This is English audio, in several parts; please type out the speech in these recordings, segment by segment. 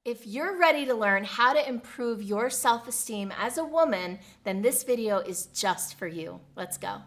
If you're ready to learn how to improve your self-esteem as a woman, then this video is just for you. Let's go.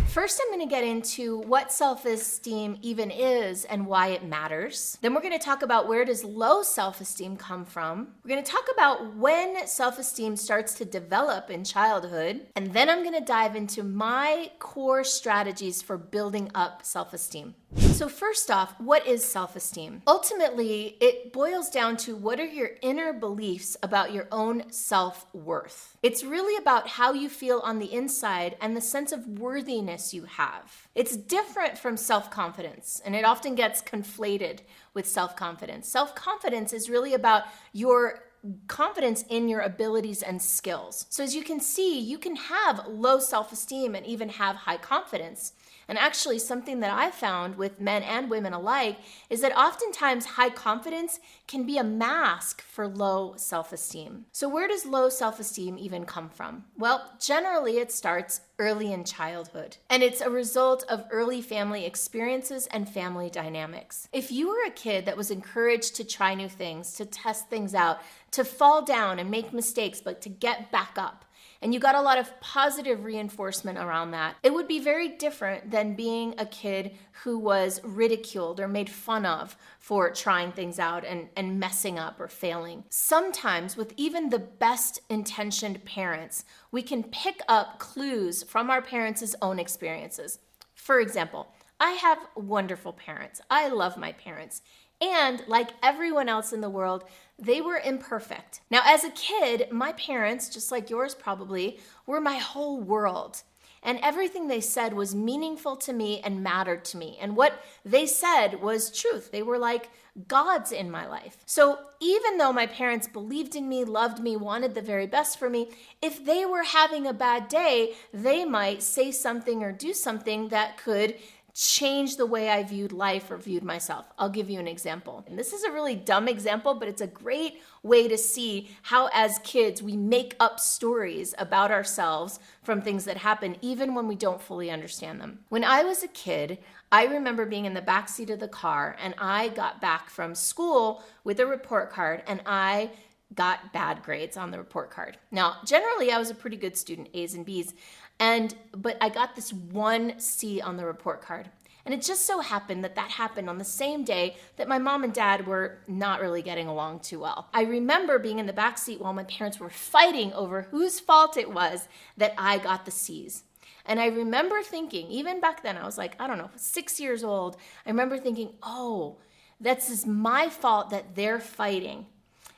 First, I'm going to get into what self-esteem even is and why it matters. Then we're going to talk about where does low self-esteem come from. We're going to talk about when self-esteem starts to develop in childhood. And then I'm going to dive into my core strategies for building up self-esteem. So first off, what is self-esteem? Ultimately, it boils down to what are your inner beliefs about your own self-worth. It's really about how you feel on the inside and the sense of worthiness you have. It's different from self-confidence, and it often gets conflated with self-confidence. Self-confidence is really about your confidence in your abilities and skills. So as you can see, you can have low self-esteem and even have high confidence. And actually, something that I found with men and women alike is that oftentimes high confidence can be a mask for low self-esteem. So where does low self-esteem even come from? Well, generally it starts early in childhood, and it's a result of early family experiences and family dynamics. If you were a kid that was encouraged to try new things, to test things out, to fall down and make mistakes, but to get back up, and you got a lot of positive reinforcement around that, it would be very different than being a kid who was ridiculed or made fun of for trying things out and messing up or failing. Sometimes with even the best intentioned parents, we can pick up clues from our parents' own experiences. For example, I have wonderful parents. I love my parents. And like everyone else in the world, they were imperfect. Now, as a kid, my parents, just like yours probably, were my whole world. And everything they said was meaningful to me and mattered to me. And what they said was truth. They were like gods in my life. So even though my parents believed in me, loved me, wanted the very best for me, if they were having a bad day, they might say something or do something that could change the way I viewed life or viewed myself. I'll give you an example. And this is a really dumb example, but it's a great way to see how as kids we make up stories about ourselves from things that happen even when we don't fully understand them. When I was a kid, I remember being in the backseat of the car and I got back from school with a report card and I got bad grades on the report card. Now, generally I was a pretty good student, A's and B's, but I got this one C on the report card. And it just so happened that that happened on the same day that my mom and dad were not really getting along too well. I remember being in the back seat while my parents were fighting over whose fault it was that I got the C's. And I remember thinking, even back then, I was like, I don't know, 6 years old. I remember thinking, oh, this is my fault that they're fighting.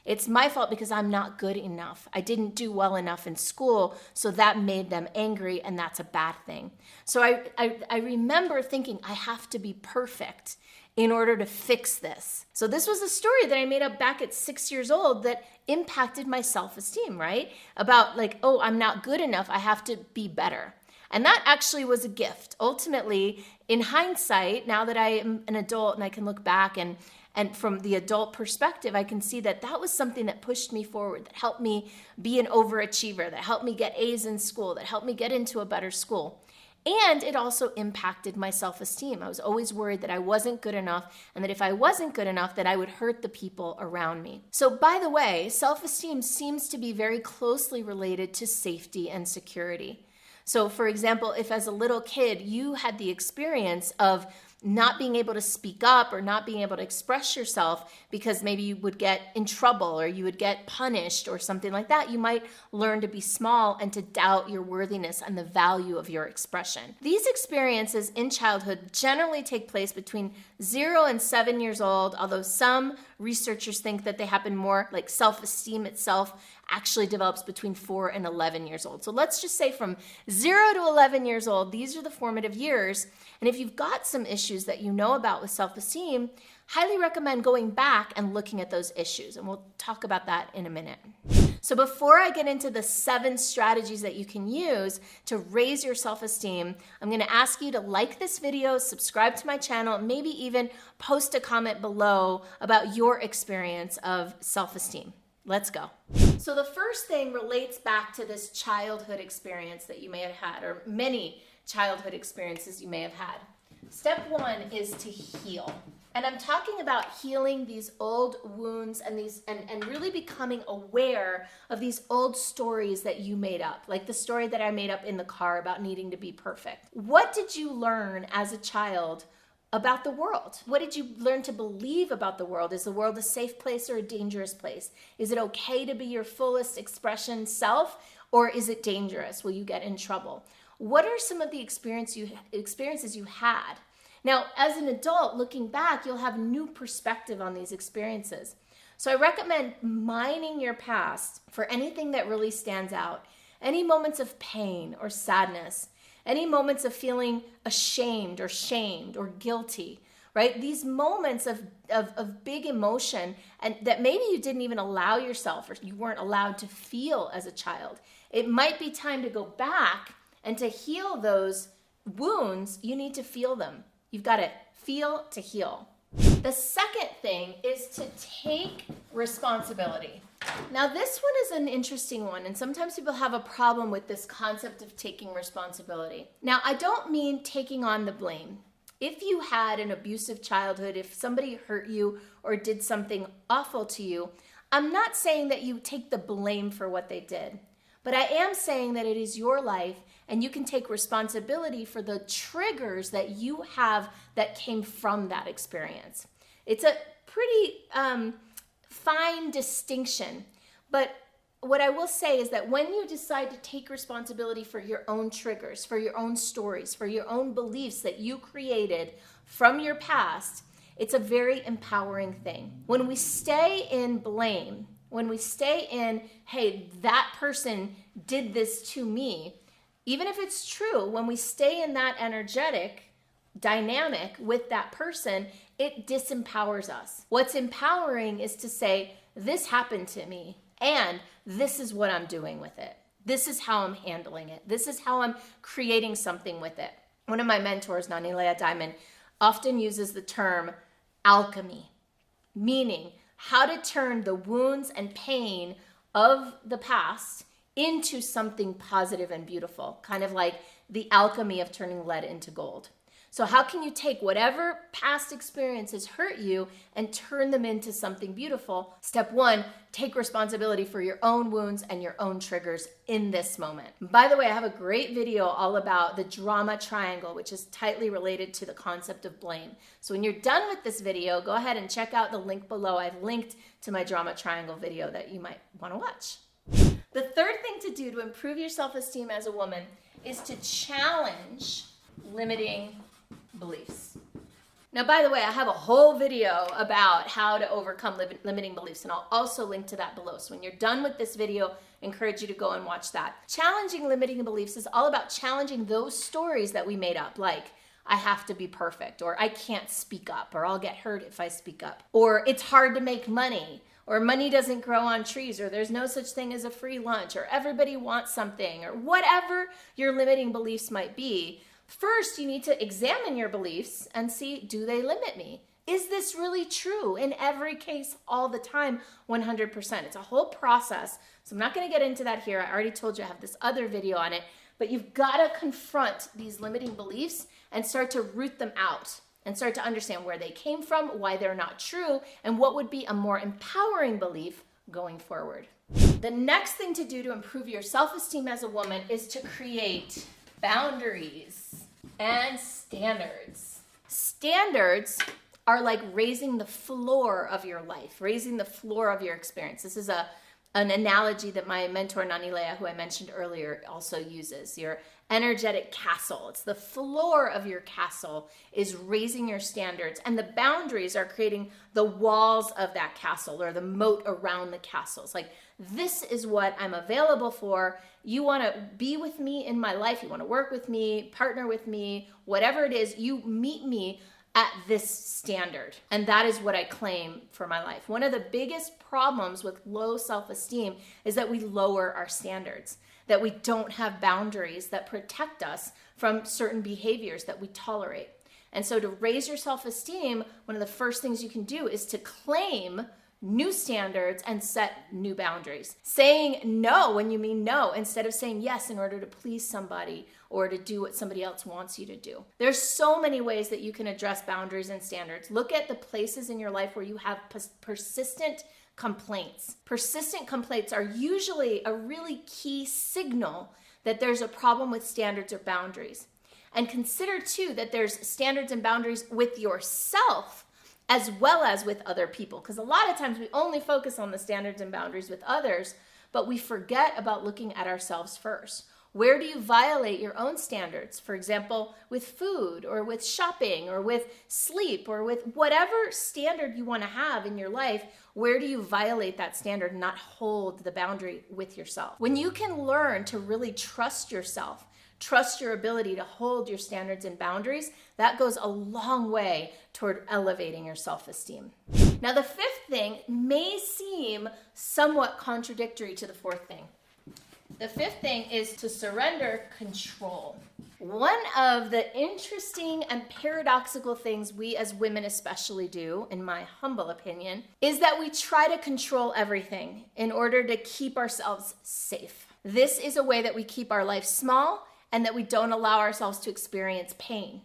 It's my fault because I'm not good enough. I didn't do well enough in school, so that made them angry, and that's a bad thing. So I remember thinking I have to be perfect in order to fix this. So this was a story that I made up back at 6 years old that impacted my self-esteem, right? About like, oh, I'm not good enough. I have to be better. And that actually was a gift. Ultimately, in hindsight, now that I am an adult and I can look back and from the adult perspective, I can see that that was something that pushed me forward, that helped me be an overachiever, that helped me get A's in school, that helped me get into a better school. And it also impacted my self-esteem. I was always worried that I wasn't good enough and that if I wasn't good enough, that I would hurt the people around me. So by the way, self-esteem seems to be very closely related to safety and security. So for example, if as a little kid you had the experience of not being able to speak up or not being able to express yourself because maybe you would get in trouble or you would get punished or something like that, you might learn to be small and to doubt your worthiness and the value of your expression. These experiences in childhood generally take place between 0 and 7 years old, although some researchers think that they happen more, like self-esteem itself actually develops between 4 and 11 years old. So let's just say from 0 to 11 years old, these are the formative years. And if you've got some issues that you know about with self-esteem, highly recommend going back and looking at those issues. And we'll talk about that in a minute. So before I get into the 7 strategies that you can use to raise your self-esteem, I'm going to ask you to like this video, subscribe to my channel, maybe even post a comment below about your experience of self-esteem. Let's go. So the first thing relates back to this childhood experience that you may have had, or many childhood experiences you may have had. Step one is to heal. And I'm talking about healing these old wounds and really becoming aware of these old stories that you made up, like the story that I made up in the car about needing to be perfect. What did you learn as a child about the world? What did you learn to believe about the world? Is the world a safe place or a dangerous place? Is it okay to be your fullest expression self, or is it dangerous? Will you get in trouble? What are some of the experiences you had? Now, as an adult, looking back, you'll have new perspective on these experiences. So I recommend mining your past for anything that really stands out. Any moments of pain or sadness, any moments of feeling ashamed or shamed or guilty, right? These moments of big emotion and that maybe you didn't even allow yourself or you weren't allowed to feel as a child. It might be time to go back, and to heal those wounds, you need to feel them. You've got to feel to heal. The second thing is to take responsibility. Now, this one is an interesting one, and sometimes people have a problem with this concept of taking responsibility. Now, I don't mean taking on the blame. If you had an abusive childhood, if somebody hurt you or did something awful to you, I'm not saying that you take the blame for what they did, but I am saying that it is your life and you can take responsibility for the triggers that you have that came from that experience. It's a pretty fine distinction, but what I will say is that when you decide to take responsibility for your own triggers, for your own stories, for your own beliefs that you created from your past, it's a very empowering thing. When we stay in blame, when we stay in, hey, that person did this to me, even if it's true, when we stay in that energetic dynamic with that person, it disempowers us. What's empowering is to say, this happened to me, and this is what I'm doing with it. This is how I'm handling it. This is how I'm creating something with it. One of my mentors, Nanilea Diamond, often uses the term alchemy, meaning how to turn the wounds and pain of the past into something positive and beautiful, kind of like the alchemy of turning lead into gold. So how can you take whatever past experiences hurt you and turn them into something beautiful? Step one, take responsibility for your own wounds and your own triggers in this moment. By the way, I have a great video all about the drama triangle, which is tightly related to the concept of blame. So when you're done with this video, go ahead and check out the link below. I've linked to my drama triangle video that you might want to watch. The third thing to do to improve your self-esteem as a woman is to challenge limiting beliefs. Now, by the way, I have a whole video about how to overcome limiting beliefs, and I'll also link to that below. So when you're done with this video, I encourage you to go and watch that. Challenging limiting beliefs is all about challenging those stories that we made up, like I have to be perfect, or I can't speak up, or I'll get hurt if I speak up, or it's hard to make money, or money doesn't grow on trees, or there's no such thing as a free lunch, or everybody wants something, or whatever your limiting beliefs might be. First, you need to examine your beliefs and see, do they limit me? Is this really true in every case all the time, 100%? It's a whole process, so I'm not going to get into that here. I already told you I have this other video on it, but you've got to confront these limiting beliefs and start to root them out and start to understand where they came from, why they're not true, and what would be a more empowering belief going forward. The next thing to do to improve your self-esteem as a woman is to create boundaries and standards. Standards are like raising the floor of your life, raising the floor of your experience. This is an analogy that my mentor Nanilea, who I mentioned earlier, also uses. Your energetic castle. It's the floor of your castle is raising your standards, and the boundaries are creating the walls of that castle or the moat around the castle. It's like, this is what I'm available for. You want to be with me in my life. You want to work with me, partner with me, whatever it is, you meet me at this standard. And that is what I claim for my life. One of the biggest problems with low self-esteem is that we lower our standards, that we don't have boundaries that protect us from certain behaviors that we tolerate. And so to raise your self-esteem, one of the first things you can do is to claim new standards and set new boundaries. Saying no when you mean no instead of saying yes in order to please somebody or to do what somebody else wants you to do. There's so many ways that you can address boundaries and standards. Look at the places in your life where you have persistent complaints. Persistent complaints are usually a really key signal that there's a problem with standards or boundaries. And consider too that there's standards and boundaries with yourself as well as with other people. Because a lot of times we only focus on the standards and boundaries with others, but we forget about looking at ourselves first. Where do you violate your own standards? For example, with food or with shopping or with sleep or with whatever standard you want to have in your life, where do you violate that standard and not hold the boundary with yourself? When you can learn to really trust yourself, trust your ability to hold your standards and boundaries, that goes a long way toward elevating your self-esteem. Now, the fifth thing may seem somewhat contradictory to the fourth thing. The fifth thing is to surrender control. One of the interesting and paradoxical things we as women especially do, in my humble opinion, is that we try to control everything in order to keep ourselves safe. This is a way that we keep our life small and that we don't allow ourselves to experience pain.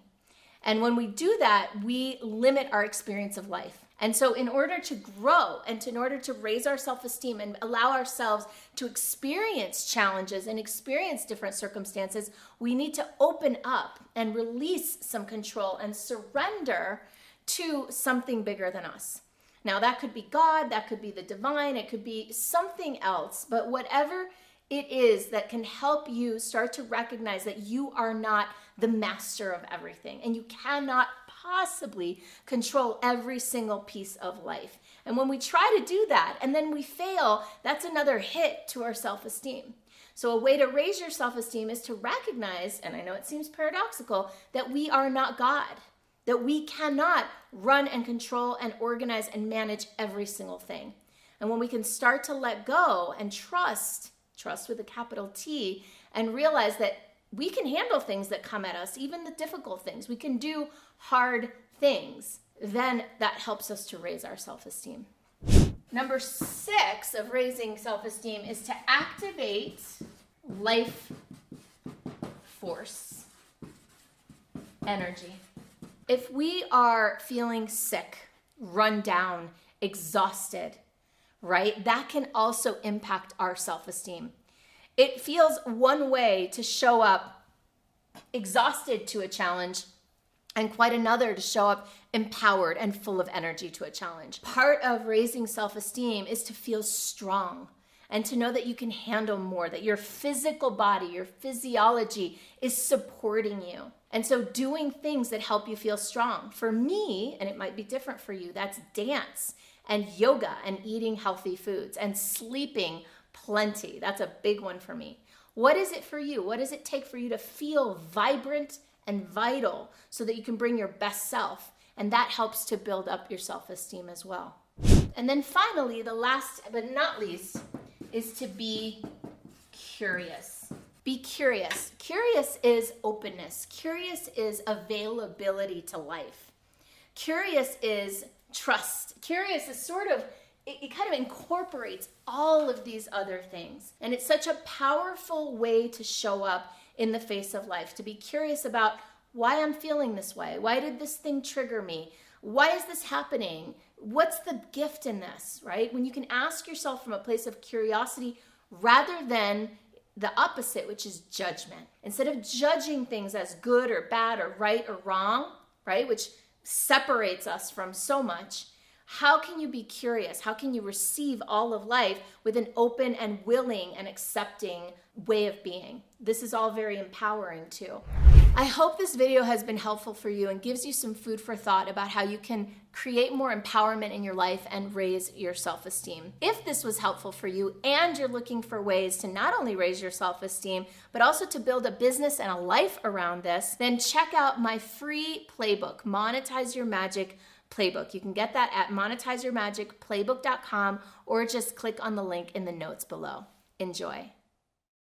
And when we do that, we limit our experience of life. And so in order to grow and in order to raise our self-esteem and allow ourselves to experience challenges and experience different circumstances, we need to open up and release some control and surrender to something bigger than us. Now, that could be God, that could be the divine, it could be something else, but whatever it is that can help you start to recognize that you are not the master of everything and you cannot possibly control every single piece of life. And when we try to do that and then we fail, that's another hit to our self-esteem. So a way to raise your self-esteem is to recognize, and I know it seems paradoxical, that we are not God, that we cannot run and control and organize and manage every single thing. And when we can start to let go and trust with a capital T, and realize that we can handle things that come at us, even the difficult things. We can do hard things. Then that helps us to raise our self-esteem. Number 6 of raising self-esteem is to activate life force, energy. If we are feeling sick, run down, exhausted, right, that can also impact our self-esteem. It feels one way to show up exhausted to a challenge and quite another to show up empowered and full of energy to a challenge. Part of raising self-esteem is to feel strong and to know that you can handle more, that your physical body, your physiology is supporting you. And so doing things that help you feel strong. For me, and it might be different for you, that's dance and yoga and eating healthy foods and sleeping plenty. That's a big one for me. What is it for you? What does it take for you to feel vibrant and vital so that you can bring your best self? And that helps to build up your self-esteem as well. And then finally, the last but not least, is to be curious. Be curious. Curious is openness. Curious is availability to life. Curious is trust. Curious is sort of, it kind of incorporates all of these other things. And it's such a powerful way to show up in the face of life, to be curious about why I'm feeling this way. Why did this thing trigger me? Why is this happening? What's the gift in this, right? When you can ask yourself from a place of curiosity rather than the opposite, which is judgment. Instead of judging things as good or bad or right or wrong, right, which separates us from so much, how can you be curious? How can you receive all of life with an open and willing and accepting way of being? This is all very empowering too. I hope this video has been helpful for you and gives you some food for thought about how you can create more empowerment in your life and raise your self-esteem. If this was helpful for you and you're looking for ways to not only raise your self-esteem, but also to build a business and a life around this, then check out my free playbook, Monetize Your Magic Playbook. You can get that at monetizeyourmagicplaybook.com or just click on the link in the notes below. Enjoy.